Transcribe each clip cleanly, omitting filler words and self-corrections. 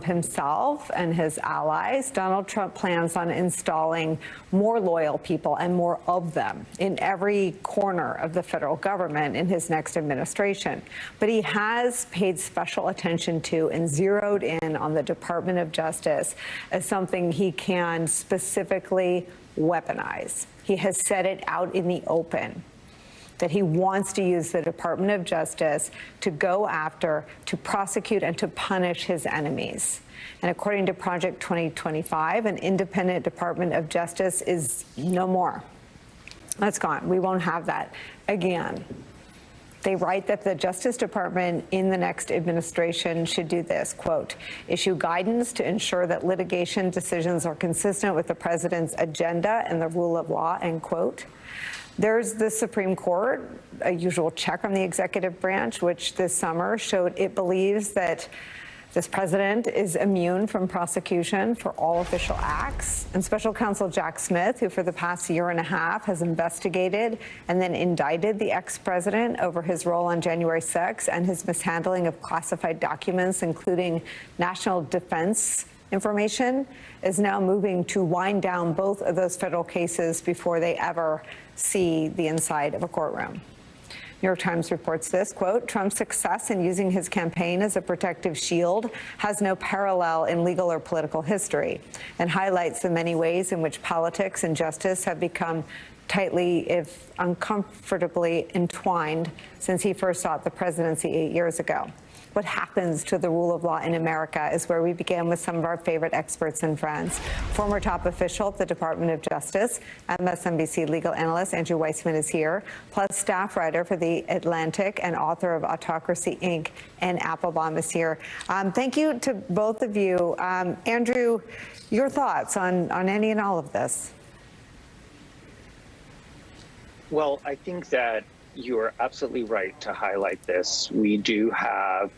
himself and his allies, Donald Trump plans on installing more loyal people and more of them in every corner of the federal government in his next administration. But he has paid special attention to and zeroed in on the Department of Justice as something he can specifically weaponize. He has said it out in the open that he wants to use the Department of Justice to go after, to prosecute, and to punish his enemies. And according to Project 2025, an independent Department of Justice is no more. That's gone. We won't have that again. They write that the Justice Department in the next administration should do this, quote, issue guidance to ensure that litigation decisions are consistent with the president's agenda and the rule of law, end quote. There's the Supreme Court, a usual check on the executive branch, which this summer showed it believes that this president is immune from prosecution for all official acts. And Special Counsel Jack Smith, who for the past year and a half has investigated and then indicted the ex-president over his role on January 6th and his mishandling of classified documents, including national defense information, is now moving to wind down both of those federal cases before they ever see the inside of a courtroom. New York Times reports this, quote, Trump's success in using his campaign as a protective shield has no parallel in legal or political history, and highlights the many ways in which politics and justice have become tightly, if uncomfortably, entwined since he first sought the presidency 8 years ago. What happens to the rule of law in America is where we begin with some of our favorite experts and friends. Former top official at the Department of Justice, MSNBC legal analyst Andrew Weissman is here, plus staff writer for The Atlantic and author of Autocracy, Inc., and Applebaum is here. Thank you to both of you. Andrew, your thoughts on any and all of this? Well, I think that you are absolutely right to highlight this. We do have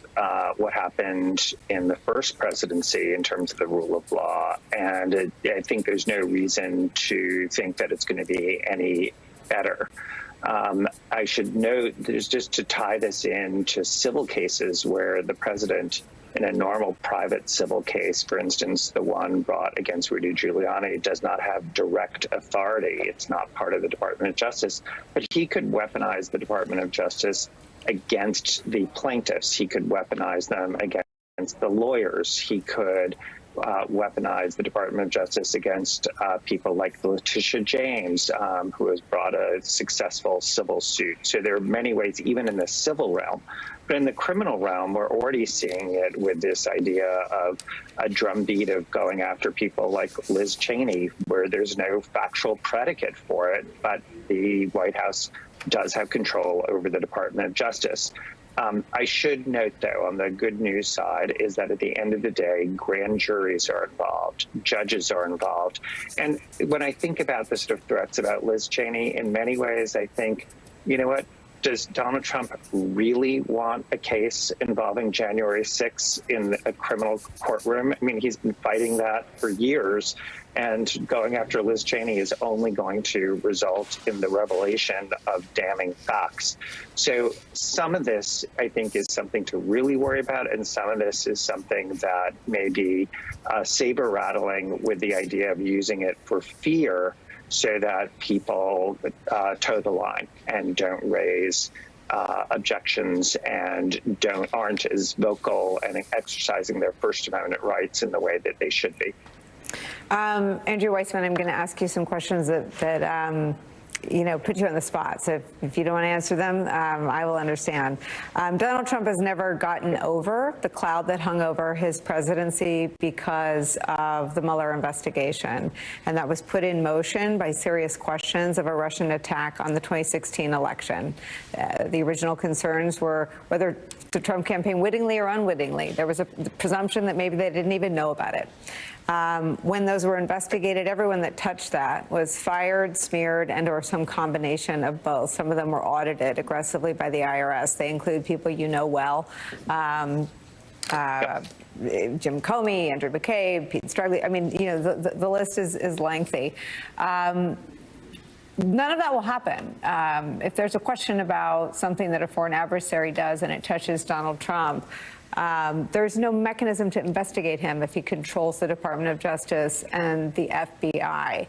what happened in the first presidency in terms of the rule of law, and I think there's no reason to think that it's going to be any better. I should note, there's just to tie this in to civil cases where the president, in a normal private civil case, for instance, the one brought against Rudy Giuliani, does not have direct authority. It's not part of the Department of Justice, but he could weaponize the Department of Justice against the plaintiffs. He could weaponize them against the lawyers. He could weaponize the Department of Justice against people like Letitia James, who has brought a successful civil suit. So there are many ways, even in the civil realm. But in the criminal realm, we're already seeing it with this idea of a drumbeat of going after people like Liz Cheney, where there's no factual predicate for it, but the White House does have control over the Department of Justice. I should note, though, on the good news side, is that at the end of the day, grand juries are involved, judges are involved. And when I think about the sort of threats about Liz Cheney, in many ways, I think, you know what? Does Donald Trump really want a case involving January 6th in a criminal courtroom? I mean, he's been fighting that for years, and going after Liz Cheney is only going to result in the revelation of damning facts. So some of this, I think, is something to really worry about, and some of this is something that may be saber-rattling with the idea of using it for fear, so that people toe the line and don't raise objections and aren't as vocal and exercising their First Amendment rights in the way that they should be. Andrew Weissman, I'm going to ask you some questions that put you on the spot. So if you don't want to answer them, I will understand. Donald Trump has never gotten over the cloud that hung over his presidency because of the Mueller investigation. And that was put in motion by serious questions of a Russian attack on the 2016 election. The original concerns were whether the Trump campaign, wittingly or unwittingly, there was a presumption that maybe they didn't even know about it. When those were investigated, everyone that touched that was fired, smeared, and or some combination of both. Some of them were audited aggressively by the IRS. They include people you know well, Jim Comey, Andrew McCabe, Pete Struggley. I mean, the list is lengthy. None of that will happen. If there's a question about something that a foreign adversary does and it touches Donald Trump, There's no mechanism to investigate him if he controls the Department of Justice and the FBI.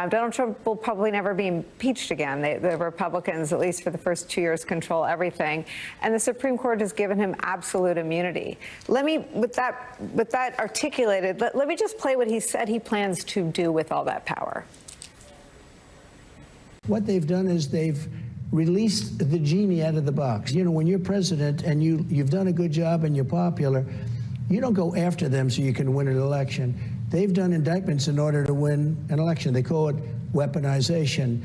Donald Trump will probably never be impeached again. The Republicans, at least for the first 2 years, control everything. And the Supreme Court has given him absolute immunity. With that articulated, let me just play what he said he plans to do with all that power. What they've done is they've released the genie out of the box. You know, when you're president and you've done a good job and you're popular, you don't go after them so you can win an election. They've done indictments in order to win an election. They call it weaponization.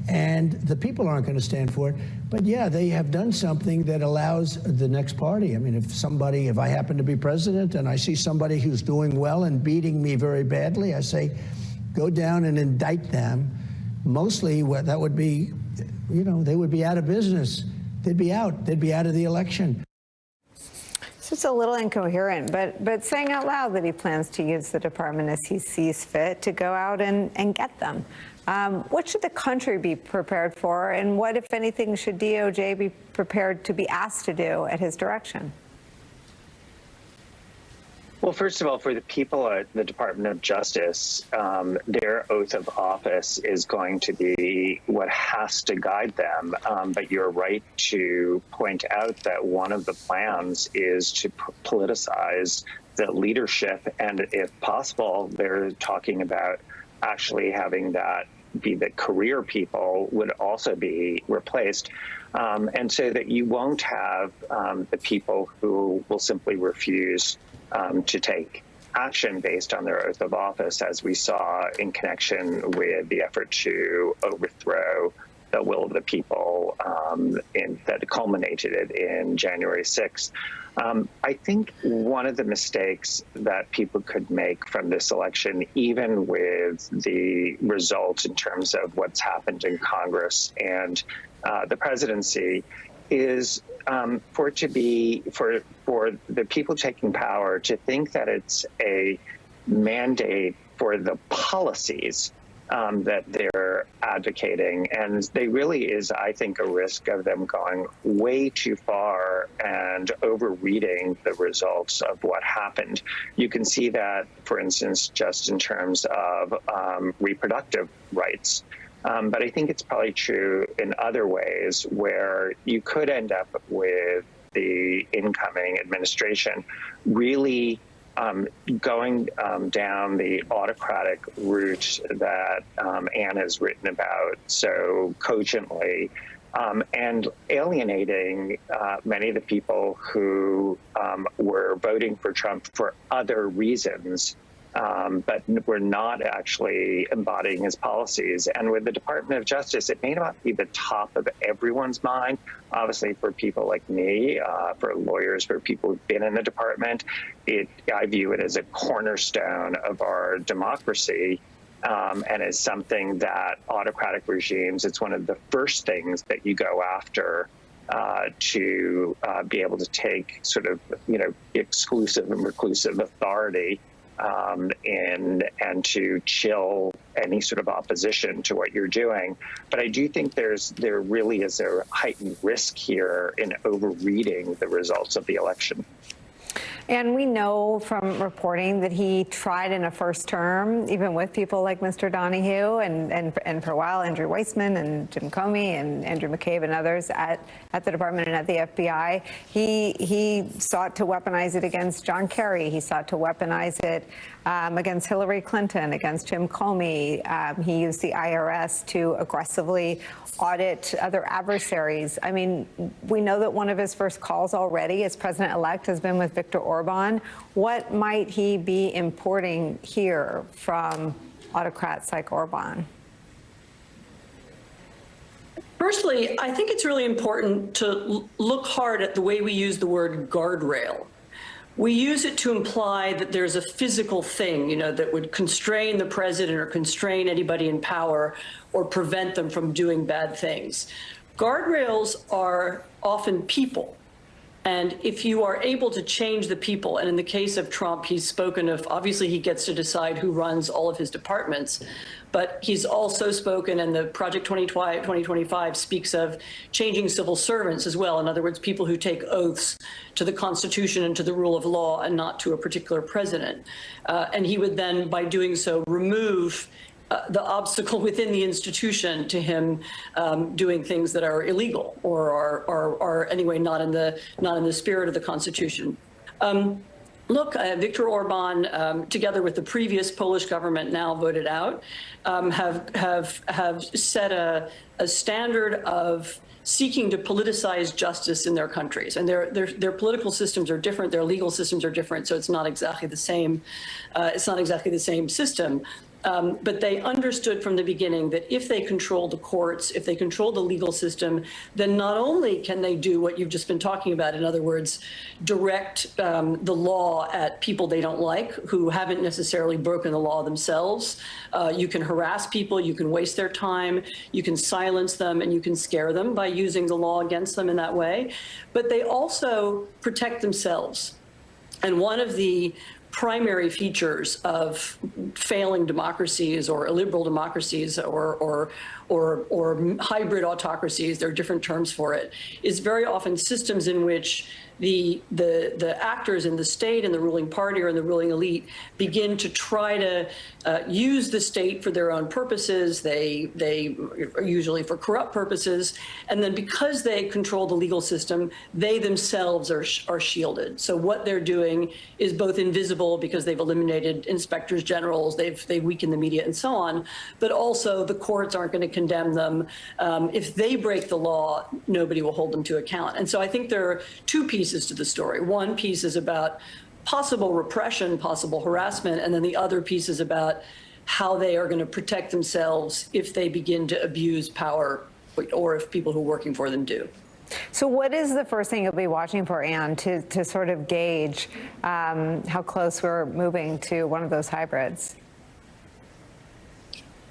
And the people aren't going to stand for it. But yeah, they have done something that allows the next party. I mean, if I happen to be president and I see somebody who's doing well and beating me very badly, I say, go down and indict them. Mostly what that would be, you know, they would be out of business. They'd be out of the election. It's just a little incoherent, but saying out loud that he plans to use the department as he sees fit to go out and get them. What should the country be prepared for, and what, if anything, should DOJ be prepared to be asked to do at his direction? Well, first of all, for the people at the Department of Justice, their oath of office is going to be what has to guide them. But you're right to point out that one of the plans is to politicize the leadership. And if possible, they're talking about actually having that be the career people would also be replaced. And so that you won't have the people who will simply refuse to take action based on their oath of office, as we saw in connection with the effort to overthrow the will of the people that culminated in January 6th. I think one of the mistakes that people could make from this election, even with the results in terms of what's happened in Congress and the presidency, is for the people taking power to think that it's a mandate for the policies that they're advocating. And they really is, I think, a risk of them going way too far and overreading the results of what happened. You can see that, for instance, just in terms of reproductive rights. But I think it's probably true in other ways where you could end up with the incoming administration really going down the autocratic route that Anne has written about so cogently, and alienating many of the people who were voting for Trump for other reasons, but were not actually embodying his policies. And with the Department of Justice, it may not be the top of everyone's mind. Obviously, for people like me, for lawyers, for people who've been in the department, I view it as a cornerstone of our democracy, and as something that autocratic regimes, it's one of the first things that you go after to be able to take sort of, exclusive and reclusive authority and to chill any sort of opposition to what you're doing. But I do think there really is a heightened risk here in overreading the results of the election. And we know from reporting that he tried in a first term, even with people like Mr. Donahue and for a while, Andrew Weissman and Jim Comey and Andrew McCabe and others at the department and at the FBI. He sought to weaponize it against John Kerry. He sought to weaponize it against Hillary Clinton, against Jim Comey. He used the IRS to aggressively audit other adversaries. I mean, we know that one of his first calls already as president-elect has been with Viktor Orban. What might he be importing here from autocrats like Orban? Firstly, I think it's really important to look hard at the way we use the word guardrail. We use it to imply that there's a physical thing, that would constrain the president or constrain anybody in power or prevent them from doing bad things. Guardrails are often people. And if you are able to change the people, and in the case of Trump, he's spoken of, obviously he gets to decide who runs all of his departments, but he's also spoken, and the Project 2025 speaks of changing civil servants as well. In other words, people who take oaths to the Constitution and to the rule of law and not to a particular president. And he would then, by doing so, remove the obstacle within the institution to him doing things that are illegal or are anyway not in the spirit of the Constitution. Look, Viktor Orban, together with the previous Polish government now voted out, have set a standard of seeking to politicize justice in their countries, and their political systems are different, their legal systems are different, so it's not exactly the same. It's not exactly the same system. But they understood from the beginning that if they control the courts, if they control the legal system, then not only can they do what you've just been talking about, in other words, direct the law at people they don't like, who haven't necessarily broken the law themselves. You can harass people, you can waste their time, you can silence them, and you can scare them by using the law against them in that way. But they also protect themselves. And one of the primary features of failing democracies or illiberal democracies or hybrid autocracies, there are different terms for it, is very often systems in which the actors in the state and the ruling party or in the ruling elite begin to try to use the state for their own purposes. They are usually for corrupt purposes, and then because they control the legal system, they themselves are shielded. So what they're doing is both invisible because they've eliminated inspectors generals, they've weakened the media and so on, but also the courts aren't going to condemn them. If they break the law, nobody will hold them to account. And so I think there are two pieces to the story. One piece is about possible repression, possible harassment, and then the other piece is about how they are going to protect themselves if they begin to abuse power or if people who are working for them do. So what is the first thing you'll be watching for, Anne, to sort of gauge how close we're moving to one of those hybrids?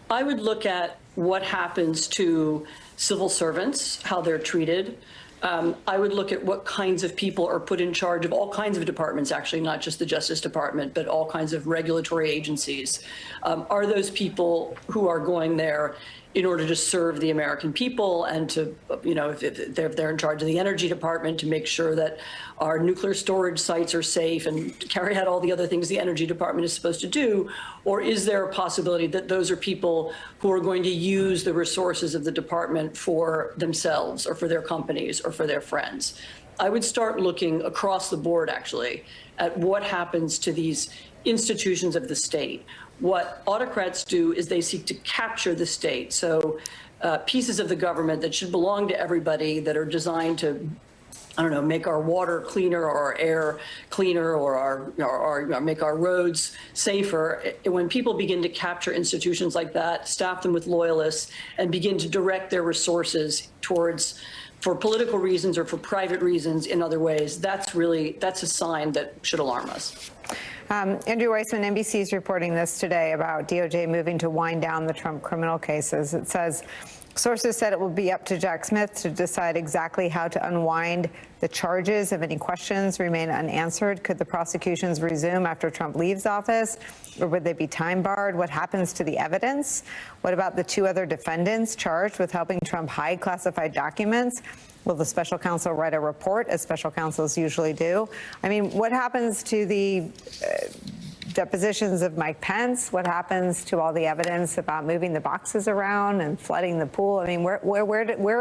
I would look at what happens to civil servants, how they're treated. I would look at what kinds of people are put in charge of all kinds of departments, actually, not just the Justice Department, but all kinds of regulatory agencies. Are those people who are going there in order to serve the American people and to, you know, if they're in charge of the Energy Department, to make sure that our nuclear storage sites are safe and to carry out all the other things the Energy Department is supposed to do? Or is there a possibility that those are people who are going to use the resources of the department for themselves or for their companies or for their friends? I would start looking across the board, actually, at what happens to these institutions of the state. What autocrats do is they seek to capture the state. So pieces of the government that should belong to everybody, that are designed to, I don't know, make our water cleaner or our air cleaner or make our roads safer. When people begin to capture institutions like that, staff them with loyalists, and begin to direct their resources towards, for political reasons or for private reasons in other ways, that's a sign that should alarm us. Andrew Weissman, NBC is reporting this today about DOJ moving to wind down the Trump criminal cases. It says sources said it will be up to Jack Smith to decide exactly how to unwind the charges. If any questions remain unanswered, could the prosecutions resume after Trump leaves office, or would they be time barred? What happens to the evidence? What about the two other defendants charged with helping Trump hide classified documents? Will the special counsel write a report, as special counsels usually do? I mean, what happens to the depositions of Mike Pence? What happens to all the evidence about moving the boxes around and flooding the pool? I mean, where